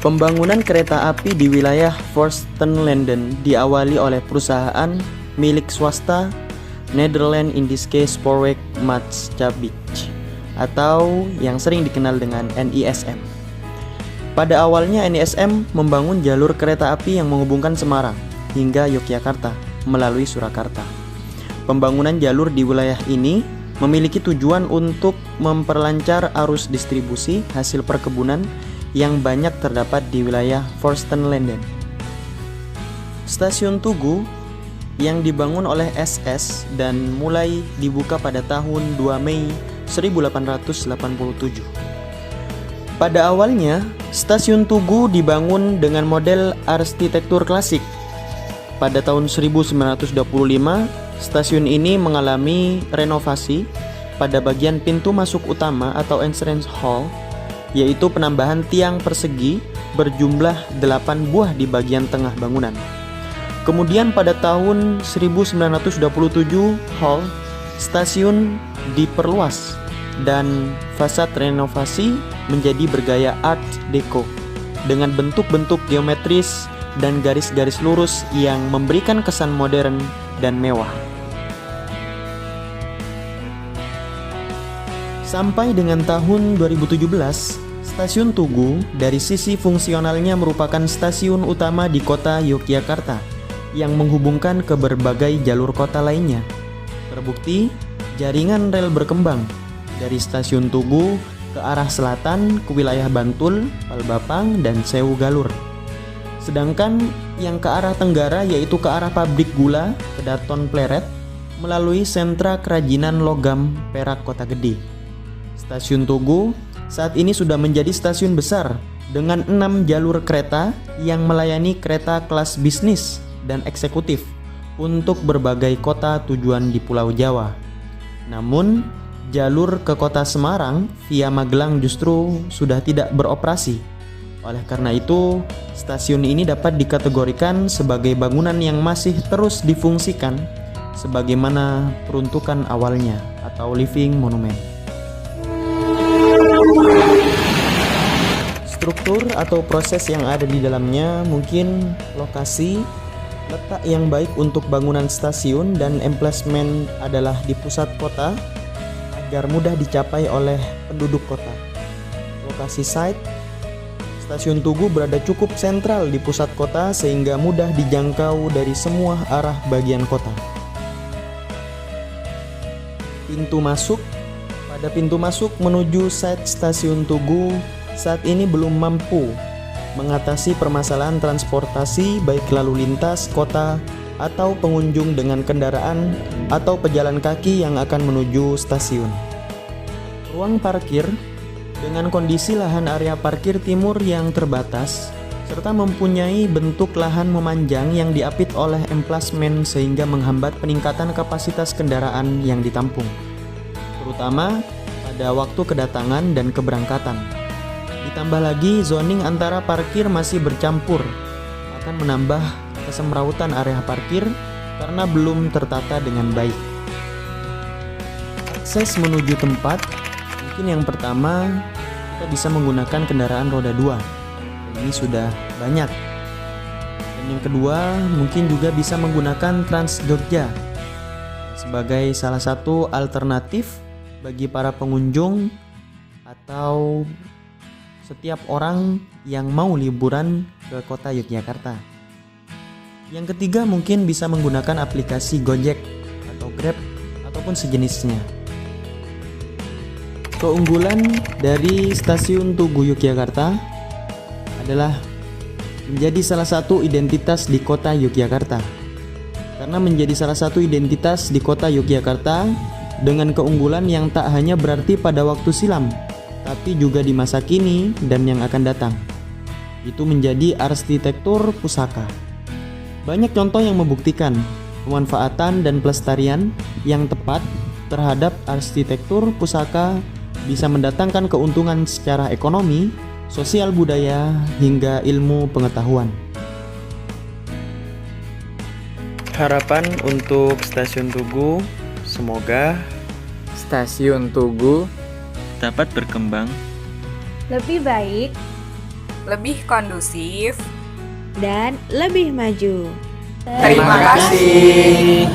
Pembangunan kereta api di wilayah Forstenlanden diawali oleh perusahaan milik swasta Nederland Indische Spoorweg Maatschappij atau yang sering dikenal dengan NISM. Pada awalnya NISM membangun jalur kereta api yang menghubungkan Semarang hingga Yogyakarta melalui Surakarta. Pembangunan jalur di wilayah ini memiliki tujuan untuk memperlancar arus distribusi hasil perkebunan yang banyak terdapat di wilayah Forstenlanden. Stasiun Tugu yang dibangun oleh SS dan mulai dibuka pada tahun 2 Mei 1887. Pada awalnya, Stasiun Tugu dibangun dengan model arsitektur klasik. Pada tahun 1925, stasiun ini mengalami renovasi pada bagian pintu masuk utama atau entrance hall, yaitu penambahan tiang persegi berjumlah 8 buah di bagian tengah bangunan. Kemudian pada tahun 1927, hall stasiun diperluas dan fasad renovasi menjadi bergaya Art Deco dengan bentuk-bentuk geometris dan garis-garis lurus yang memberikan kesan modern dan mewah. Sampai dengan tahun 2017, Stasiun Tugu dari sisi fungsionalnya merupakan stasiun utama di kota Yogyakarta yang menghubungkan ke berbagai jalur kota lainnya. Terbukti, jaringan rel berkembang dari Stasiun Tugu ke arah selatan ke wilayah Bantul, Palbapang, dan Sewu Galur. Sedangkan yang ke arah tenggara yaitu ke arah pabrik gula Kedaton Pleret melalui sentra kerajinan logam perak Kota Gede. Stasiun Tugu saat ini sudah menjadi stasiun besar dengan 6 jalur kereta yang melayani kereta kelas bisnis dan eksekutif untuk berbagai kota tujuan di Pulau Jawa. Namun, jalur ke kota Semarang via Magelang justru sudah tidak beroperasi. Oleh karena itu, stasiun ini dapat dikategorikan sebagai bangunan yang masih terus difungsikan sebagaimana peruntukan awalnya atau living monument. Struktur atau proses yang ada di dalamnya mungkin lokasi, letak yang baik untuk bangunan stasiun dan emplacement adalah di pusat kota agar mudah dicapai oleh penduduk kota. Lokasi site, Stasiun Tugu berada cukup sentral di pusat kota sehingga mudah dijangkau dari semua arah bagian kota. Pintu masuk, pada pintu masuk menuju site Stasiun Tugu saat ini belum mampu mengatasi permasalahan transportasi baik lalu lintas kota atau pengunjung dengan kendaraan atau pejalan kaki yang akan menuju stasiun. Ruang parkir dengan kondisi lahan area parkir timur yang terbatas serta mempunyai bentuk lahan memanjang yang diapit oleh emplasmen sehingga menghambat peningkatan kapasitas kendaraan yang ditampung, terutama pada waktu kedatangan dan keberangkatan. Ditambah lagi zoning antara parkir masih bercampur akan menambah kesemrautan area parkir karena belum tertata dengan baik. Akses menuju tempat, mungkin yang pertama kita bisa menggunakan kendaraan roda 2. Ini sudah banyak. Dan yang kedua mungkin juga bisa menggunakan Trans Jogja sebagai salah satu alternatif bagi para pengunjung atau setiap orang yang mau liburan ke kota Yogyakarta. Yang ketiga mungkin bisa menggunakan aplikasi Gojek atau Grab ataupun sejenisnya. Keunggulan dari Stasiun Tugu Yogyakarta adalah menjadi salah satu identitas di kota Yogyakarta. Karena menjadi salah satu identitas di kota Yogyakarta dengan keunggulan yang tak hanya berarti pada waktu silam, tapi juga di masa kini dan yang akan datang. Itu menjadi arsitektur pusaka. Banyak contoh yang membuktikan pemanfaatan dan pelestarian yang tepat terhadap arsitektur pusaka bisa mendatangkan keuntungan secara ekonomi, sosial budaya, hingga ilmu pengetahuan. Harapan untuk Stasiun Tugu, semoga Stasiun Tugu dapat berkembang lebih baik lebih kondusif, dan lebih maju. Terima kasih.